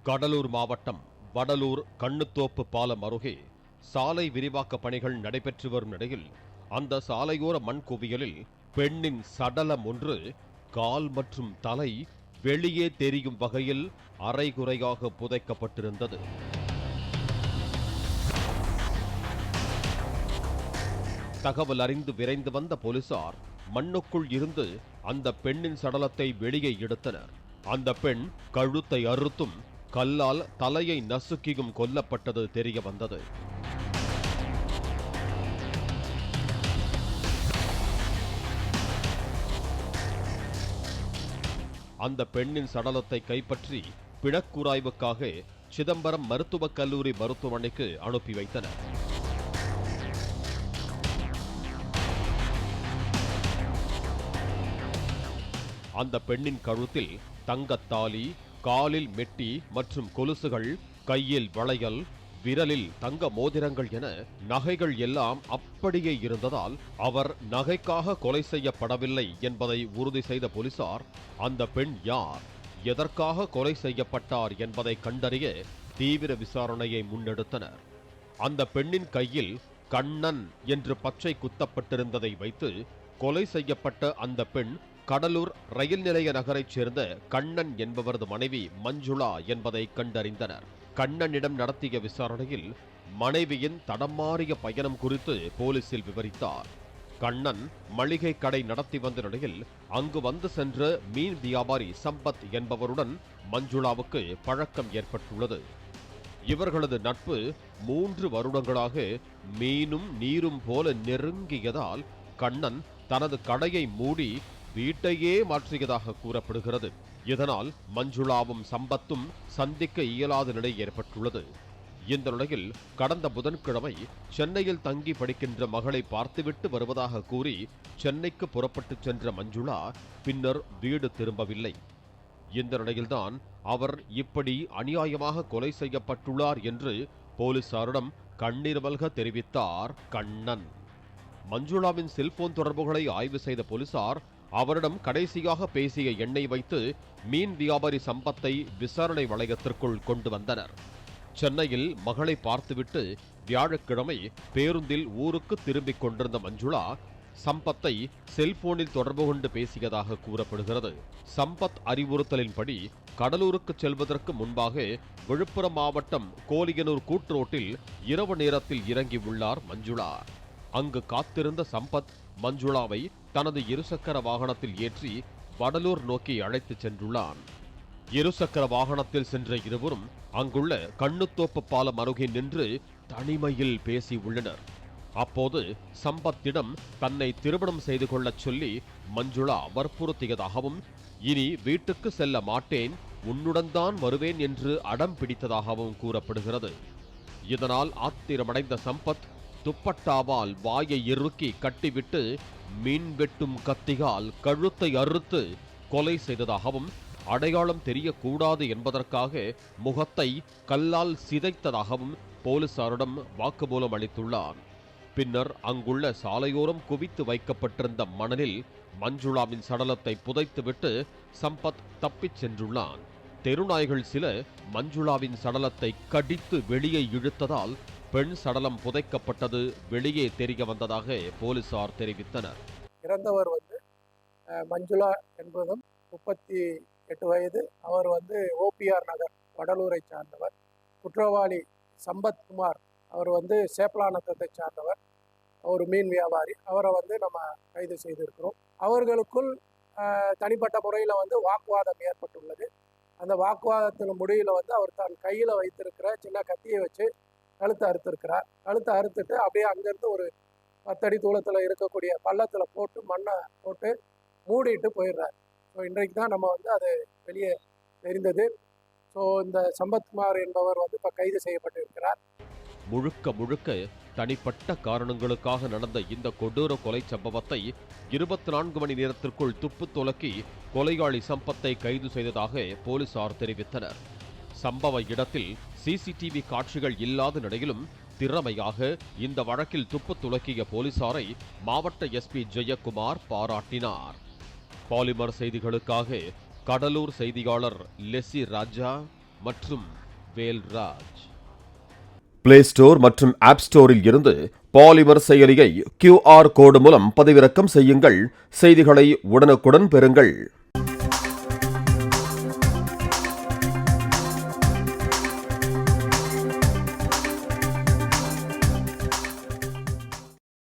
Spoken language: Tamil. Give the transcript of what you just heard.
கடலூர் மாவட்டம் வடலூர் கண்ணுத்தோப்பு பாலம் அருகே சாலை விரிவாக்க பணிகள் நடைபெற்று வரும் நிலையில் அந்த சாலையோர மண் குவியலில் பெண்ணின் சடலம் ஒன்று கால் மற்றும் தலை வெளியே தெரியும் வகையில் அரைகுறையாக புதைக்கப்பட்டிருந்தது. தகவல் அறிந்து விரைந்து வந்த போலீசார் மண்ணுக்குள் இருந்து அந்த பெண்ணின் சடலத்தை வெளியே எடுத்தனர். அந்த பெண் கழுத்தை அறுத்தும் கல்லால் தலையை நசுக்கியும் கொல்லப்பட்டது தெரிய வந்தது. அந்த பெண்ணின் சடலத்தை கைப்பற்றி பிணக்கூராய்வுக்காக சிதம்பரம் மருத்துவக் கல்லூரி மருத்துவமனைக்கு அனுப்பி வைத்தனர். அந்த பெண்ணின் கழுத்தில் தங்கத்தாலி, காலில் மெட்டி மற்றும் கொலுசுகள், கையில் வளையல், விரலில் தங்க மோதிரங்கள் என நகைகள் எல்லாம் அப்படியே இருந்ததால் அவர் நகைக்காக கொலை செய்யப்படவில்லை என்பதை உறுதி செய்த போலீசார் அந்த பெண் யார், எதற்காக கொலை செய்யப்பட்டார் என்பதை கண்டறிய தீவிர விசாரணையை முன்னெடுத்தனர். அந்த பெண்ணின் கையில் கண்ணன் என்று பச்சை குத்தப்பட்டிருந்ததை வைத்து கொலை செய்யப்பட்ட அந்த பெண் கடலூர் ரயில் நிலைய நகரைச் சேர்ந்த கண்ணன் என்பவரது மனைவி மஞ்சுளா என்பதை கண்டறிந்தனர். கண்ணனிடம் நடத்திய விசாரணையில் மனைவியின் தடமாறிய பயணம் குறித்து போலீசில் விவரித்தார். கண்ணன் மளிகை கடை நடத்தி வந்த நிலையில் அங்கு வந்து சென்ற மீன் வியாபாரி சம்பத் என்பவருடன் மஞ்சுளாவுக்கு பழக்கம் ஏற்பட்டுள்ளது. இவர்களது நட்பு 3 வருடங்களாக மீனும் நீரும் போல நெருங்கியதால் கண்ணன் தனது கடையை மூடி வீட்டையே மாற்றியதாக கூறப்படுகிறது. இதனால் மஞ்சுளாவும் சம்பத்தும் சந்திக்க இயலாத நிலை ஏற்பட்டுள்ளது. இந்த நிலையில் கடந்த புதன்கிழமை சென்னையில் தங்கி படிக்கின்ற மகளை பார்த்துவிட்டு வருவதாக கூறி சென்னைக்கு புறப்பட்டு சென்ற மஞ்சுளா பின்னர் வீடு திரும்பவில்லை. இந்த நிலையில்தான் அவர் இப்படி அநியாயமாக கொலை செய்யப்பட்டுள்ளார் என்று போலீசாரிடம் கண்ணீர் மல்க தெரிவித்தார் கண்ணன். மஞ்சுளாவின் செல்போன் தொடர்புகளை ஆய்வு செய்த போலீசார் அவரிடம் கடைசியாக பேசிய எண்ணை வைத்து மீன் வியாபாரி சம்பத்தை விசாரணை வளையத்திற்குள் கொண்டு வந்தனர். சென்னையில் மகளை பார்த்துவிட்டு வியாழக்கிழமை பேருந்தில் ஊருக்கு திரும்பிக் கொண்டிருந்த மஞ்சுளா சம்பத்தை செல்போனில் தொடர்பு கொண்டு பேசியதாக கூறப்படுகிறது. சம்பத் அறிவுறுத்தலின்படி கடலூருக்கு செல்வதற்கு முன்பாக விழுப்புரம் மாவட்டம் கோலியனூர் கூட்டுரோட்டில் இரவு நேரத்தில் இறங்கியுள்ளார் மஞ்சுளா. அங்கு காத்திருந்த சம்பத் மஞ்சுளாவை தனது இருசக்கர வாகனத்தில் ஏற்றி வடலூர் நோக்கி அழைத்துச் சென்றுள்ளான். இருசக்கர வாகனத்தில் சென்ற இருவரும் அங்குள்ள கண்ணுத்தோப்பு பாலம் அருகே நின்று தனிமையில் பேசி உள்ளனர். அப்போது சம்பத்திடம் தன்னை திருமணம் செய்து கொள்ளச் சொல்லி மஞ்சுளா வற்புறுத்தியதாகவும் இனி வீட்டுக்கு செல்ல மாட்டேன், உன்னுடன் தான் வருவேன் என்று அடம் பிடித்ததாகவும் கூறப்படுகிறது. இதனால் ஆத்திரமடைந்த சம்பத் துப்பட்டாவால் வாயை இறுக்கி கட்டிவிட்டு மீன் வெட்டும் கத்தியால் கழுத்தை அறுத்து கொலை செய்ததாகவும் அடையாளம் தெரியக்கூடாது என்பதற்காக முகத்தை கல்லால் சிதைத்ததாகவும் போலீசாரிடம் வாக்குமூலம் அளித்துள்ளார். பின்னர் அங்குள்ள சாலையோரம் குவித்து வைக்கப்பட்டிருந்த மணலில் மஞ்சுளாவின் சடலத்தை புதைத்துவிட்டு சம்பத் தப்பிச் சென்றுள்ளான். தெருநாய்கள் சில மஞ்சுளாவின் சடலத்தை கடித்து வெளியே இழுத்ததால் பெண் சடலம் புதைக்கப்பட்டது வெளியே தெரிய வந்ததாக போலீசார் தெரிவித்தனர். இறந்தவர் மஞ்சுளா என்பதும் 38 வயது. அவர் ஓபிஆர் நகர் வடலூரை சார்ந்தவர். குற்றவாளி சம்பத்குமார் அவர் சேப்பலாநத்தத்தை சார்ந்தவர், ஒரு மீன் வியாபாரி. அவரை நம்ம கைது செய்திருக்கிறோம். அவர்களுக்குள் தனிப்பட்ட முறையில் வாக்குவாதம் ஏற்பட்டுள்ளது. அந்த வாக்குவாதத்தின் முடிவில் அவர் தன் கையில் வைத்திருக்கிற சின்ன கத்தியை வச்சு கழுத்தை அறுத்திருக்கிறார். கழுத்தை அறுத்துட்டு அப்படியே அங்கேருந்து ஒரு 10 அடி தூரத்தில் இருக்கக்கூடிய பள்ளத்தில் போட்டு மண்ணை போட்டு மூடிட்டு போயிடுறார். ஸோ இன்றைக்கு தான் நம்ம அது வெளியே தெரிந்தது. ஸோ இந்த சம்பத்குமார் என்பவர் இப்போ கைது செய்யப்பட்டிருக்கிறார். முழுக்க தனிப்பட்ட காரணங்களுக்காக நடந்த இந்த கொடூர கொலை சம்பவத்தை 24 மணி நேரத்திற்குள் துப்பு துலக்கி கொலையாளி சம்பத்தை கைது செய்ததாக போலீசார் தெரிவித்தனர். சம்பவ இடத்தில் சிசிடிவி காட்சிகள் இல்லாத நிலையிலும் திறமையாக இந்த வழக்கில் துப்பு துலக்கிய போலீசாரை மாவட்ட எஸ்பி ஜெயக்குமார் பாராட்டினார். பாலிமர் செய்திகளுக்காக கடலூர் செய்தியாளர் லெசி ராஜா மற்றும் வேல்ராஜ். பிளே ஸ்டோர் மற்றும் ஆப் ஸ்டோரில் இருந்து பாலிமர் செயலியை QR கோடு மூலம் பதிவிறக்கம் செய்யுங்கள். செய்திகளை உடனுக்குடன் பெறுங்கள்.